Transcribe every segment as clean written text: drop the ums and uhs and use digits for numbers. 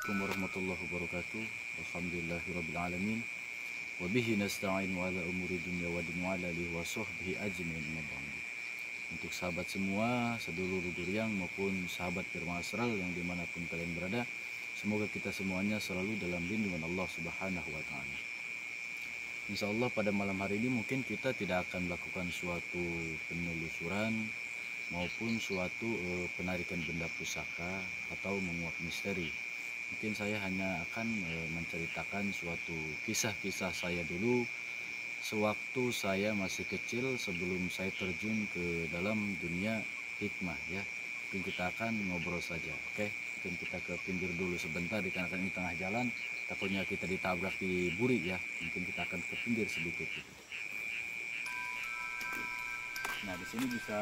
Assalamualaikum warahmatullahi wabarakatuh. Alhamdulillahirabbil alamin. Wa bihi nasta'in wa ala umuri dunya wa din wa ala alihi wa sahbihi ajmain. Untuk sahabat semua, sedulur duriang maupun sahabat Firman Asral yang dimanapun kalian berada, semoga kita semuanya selalu dalam lindungan Allah Subhanahu wa Ta'ala. Insya Allah pada malam hari ini mungkin kita tidak akan melakukan suatu penelusuran maupun suatu penarikan benda pusaka atau menguak misteri. Mungkin saya hanya akan menceritakan suatu kisah-kisah saya dulu sewaktu saya masih kecil sebelum saya terjun ke dalam dunia hikmah ya. Mungkin kita akan ngobrol saja, oke? Mungkin kita ke pinggir dulu sebentar dikarenakan ini tengah jalan, takutnya kita ditabrak di buri ya. Mungkin kita akan ke pinggir sedikit gitu. Nah, di sini bisa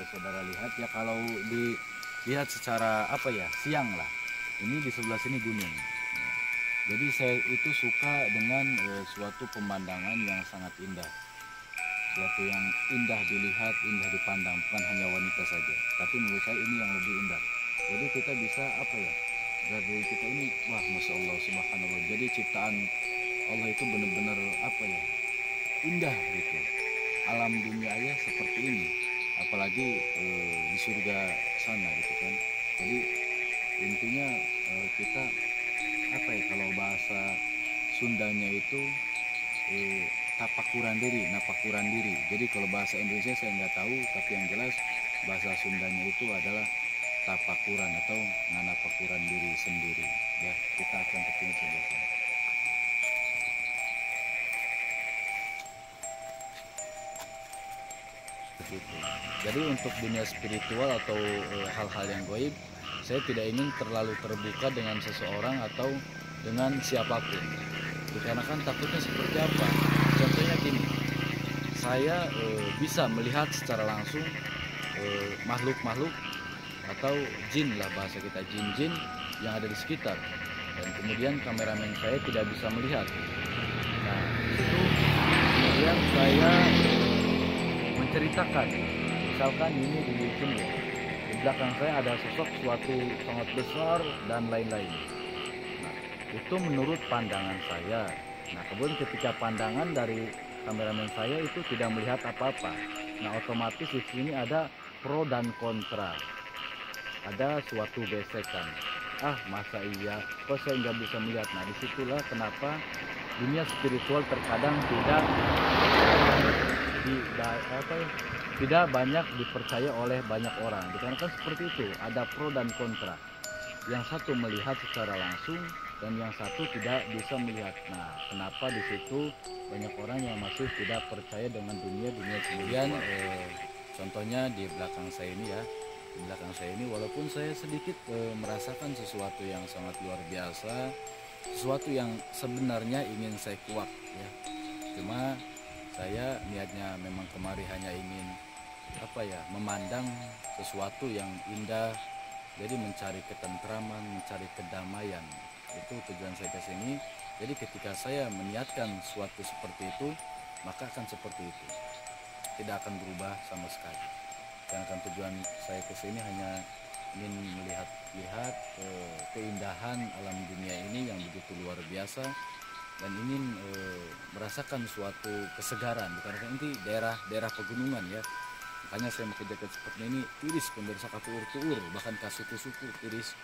saudara lihat ya, kalau dilihat secara siang lah. Ini di sebelah sini gunung. Jadi saya itu suka dengan suatu pemandangan yang sangat indah. Suatu yang indah dilihat, indah dipandang, bukan hanya wanita saja. Tapi menurut saya ini yang lebih indah. Jadi kita bisa dari kita ini, wah Masya Allah Subhanallah. Jadi ciptaan Allah itu benar-benar indah gitu. Alam dunia ya seperti ini, apalagi di surga sana gitu kan. Jadi intinya kita kalau bahasa Sundanya itu tapakuran diri. Jadi kalau bahasa Indonesia saya nggak tahu, tapi yang jelas bahasa Sundanya itu adalah tapakuran atau nganapakuran diri sendiri ya. Kita akan ketemu sebelah sana. Jadi untuk dunia spiritual atau hal-hal yang gaib, saya tidak ingin terlalu terbuka dengan seseorang atau dengan siapapun. Dikarenakan takutnya seperti apa? Contohnya gini, saya bisa melihat secara langsung makhluk-makhluk atau jin lah bahasa kita, jin-jin yang ada di sekitar. Dan kemudian kameramen saya tidak bisa melihat. Nah, itu kemudian saya menceritakan, misalkan ini di sini di belakang saya ada sosok suatu sangat besar dan lain-lain. Nah, itu menurut pandangan saya. Nah, kemudian ketika pandangan dari kameramen saya itu tidak melihat apa-apa, nah otomatis di sini ada pro dan kontra, ada suatu gesekan. Masa iya kok saya nggak bisa melihat. Nah, disitulah kenapa dunia spiritual terkadang tidak banyak dipercaya oleh banyak orang. Dikarenakan seperti itu, ada pro dan kontra. Yang satu melihat secara langsung dan yang satu tidak bisa melihat. Nah, kenapa di situ banyak orang yang masih tidak percaya dengan dunia kemudian contohnya di belakang saya ini ya. Di belakang saya ini walaupun saya sedikit merasakan sesuatu yang sangat luar biasa, sesuatu yang sebenarnya ingin saya kuak ya. Cuma saya niatnya memang kemari hanya ingin memandang sesuatu yang indah, jadi mencari ketentraman, mencari kedamaian. Itu tujuan saya ke sini. Jadi ketika saya meniatkan suatu seperti itu, maka akan seperti itu, tidak akan berubah sama sekali. Karena tujuan saya ke sini hanya ingin melihat keindahan alam dunia ini yang begitu luar biasa, dan ingin merasakan suatu kesegaran. Karena ini daerah pegunungan ya, makanya saya pakai jaket seperti ini, tiris pemirsa, katuur-tuur, bahkan kasuku-suku tiris.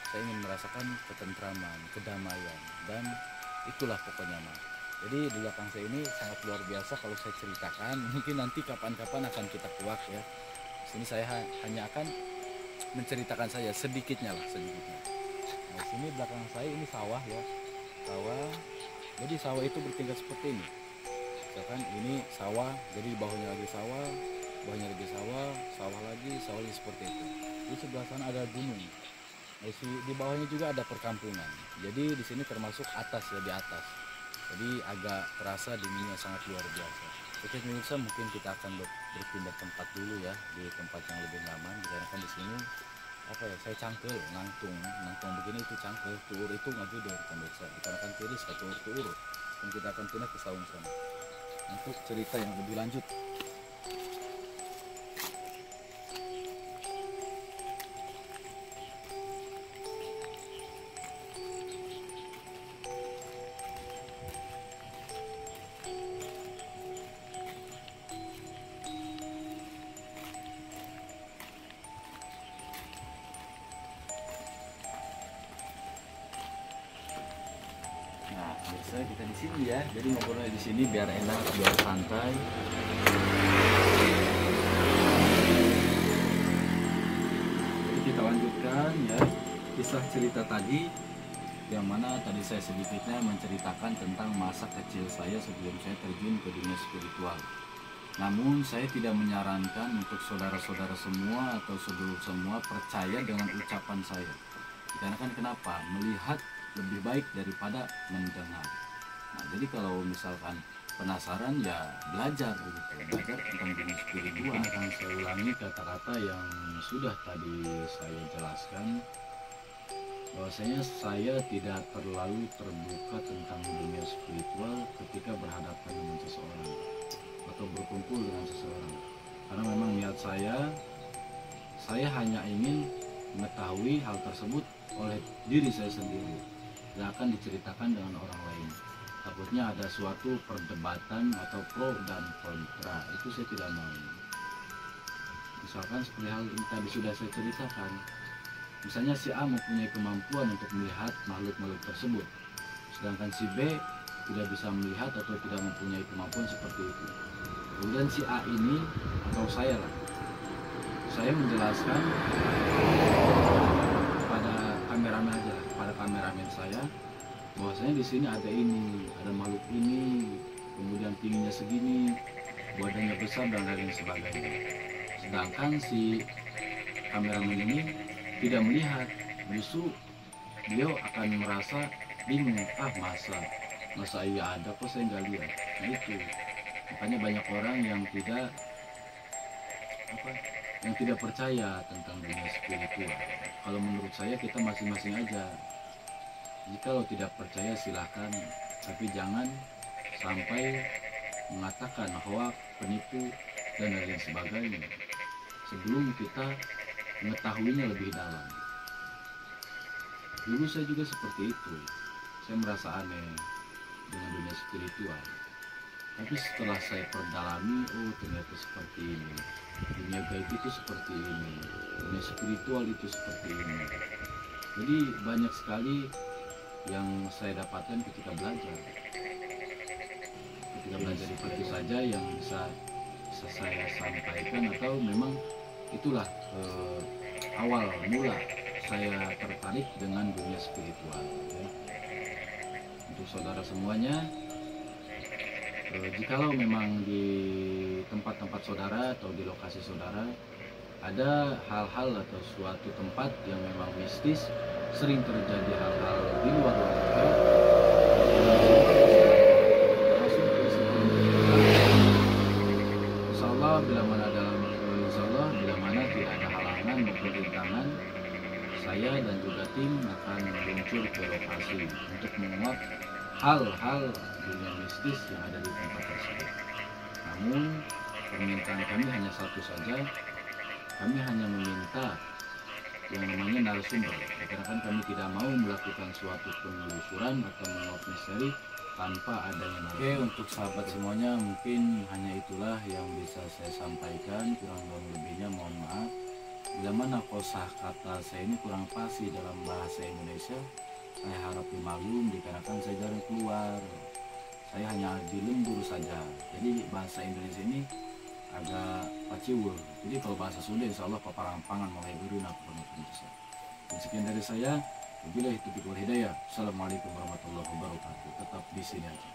Saya ingin merasakan ketentraman, kedamaian, dan itulah pokoknya mah. Jadi di belakang saya ini sangat luar biasa. Kalau saya ceritakan mungkin nanti kapan-kapan akan kita kuak ya. Sini saya hanya akan menceritakan saya sedikitnya. Nah, sini belakang saya ini sawah ya, sawah. Jadi sawah itu bertingkat seperti ini. Misalkan ini sawah, jadi di bawahnya lagi sawah, bawahnya lagi sawah, sawah lagi seperti itu. Di sebelah sana ada gunung. Di bawahnya juga ada perkampungan. Jadi di sini termasuk atas ya, di atas. Jadi agak terasa dinginnya sangat luar biasa. Oke pemirsa, mungkin kita akan berpindah tempat dulu ya, di tempat yang lebih nyaman. Dikarenakan di sini saya cangkel nangtung begini, itu cangkel tuur itu ngajudor pemirsa. Dikarenakan tiris ke tuur, dan kita akan pindah ke saung sana untuk cerita yang lebih lanjut. biasa kita di sini ya. Jadi ngobrolnya di sini biar enak, biar santai. Jadi kita lanjutkan ya kisah cerita tadi, yang mana tadi saya sedikitnya menceritakan tentang masa kecil saya sebelum saya terjun ke dunia spiritual. Namun saya tidak menyarankan untuk saudara-saudara semua atau sedulur semua percaya dengan ucapan saya. Karena kan kenapa? Melihat lebih baik daripada mendengar. Nah, jadi kalau misalkan penasaran ya belajar gitu, belajar tentang dunia spiritual. Akan saya ulangi kata-kata yang sudah tadi saya jelaskan, bahwasanya saya tidak terlalu terbuka tentang dunia spiritual ketika berhadapan dengan seseorang atau berkumpul dengan seseorang, karena memang niat saya hanya ingin mengetahui hal tersebut oleh diri saya sendiri, tidak akan diceritakan dengan orang lain. Takutnya ada suatu perdebatan atau pro dan kontra, itu saya tidak mau. Misalkan seperti hal yang tadi sudah saya ceritakan, misalnya si A mempunyai kemampuan untuk melihat makhluk-makhluk tersebut, sedangkan si B tidak bisa melihat atau tidak mempunyai kemampuan seperti itu. Kemudian si A ini atau saya lah, saya menjelaskan pada kameramen aja, pada kameramen saya, bahwasanya di sini ada ini, ada makhluk ini, kemudian tingginya segini, badannya besar dan lain sebagainya. Sedangkan si kameramen ini tidak melihat, justru beliau akan merasa bingung, masa iya ada kok saya nggak lihat. Nah itu makanya banyak orang yang tidak percaya tentang dunia spiritual. Kalau menurut saya kita masing-masing aja, jikalau tidak percaya silahkan, tapi jangan sampai mengatakan hoax, penipu dan lain sebagainya sebelum kita mengetahuinya lebih dalam. Dulu saya juga seperti itu, saya merasa aneh dengan dunia spiritual. Tapi setelah saya perdalami, oh ternyata seperti ini, dunia gaib itu seperti ini, dunia spiritual itu seperti ini. Jadi banyak sekali yang saya dapatkan ketika belajar. Itu saja yang bisa saya sampaikan, atau memang itulah awal mula saya tertarik dengan dunia spiritual ya. Untuk saudara semuanya, jikalau memang di tempat-tempat saudara atau di lokasi saudara ada hal-hal atau suatu tempat yang memang mistis, sering terjadi hal-hal di luar logika, insyaallah bila mana tidak ada halangan maupun rintangan, saya dan juga tim akan meluncur ke lokasi untuk menguak hal-hal dunia mistis yang ada di tempat tersebut. Namun permintaan kami hanya satu saja, kami hanya meminta yang namanya narasumber, karena kan kami tidak mau melakukan suatu penelusuran atau menguak misteri tanpa adanya narasumber. Oke, untuk sahabat semuanya mungkin hanya itulah yang bisa saya sampaikan, kurang lebihnya mohon maaf. Bila mana kosakata saya ini kurang fasih dalam bahasa Indonesia, saya harap dimaklum dikarenakan saya jarang keluar, saya hanya di lembur saja. Jadi bahasa Indonesia ini agak paciwur. Jadi kalau bahasa Sunda insya Allah paparang pangan mulai beruna penutup. Sekian dari saya. Wabillahi taufiq wal hidayah. Assalamualaikum warahmatullahi wabarakatuh. Tetap di sini aja.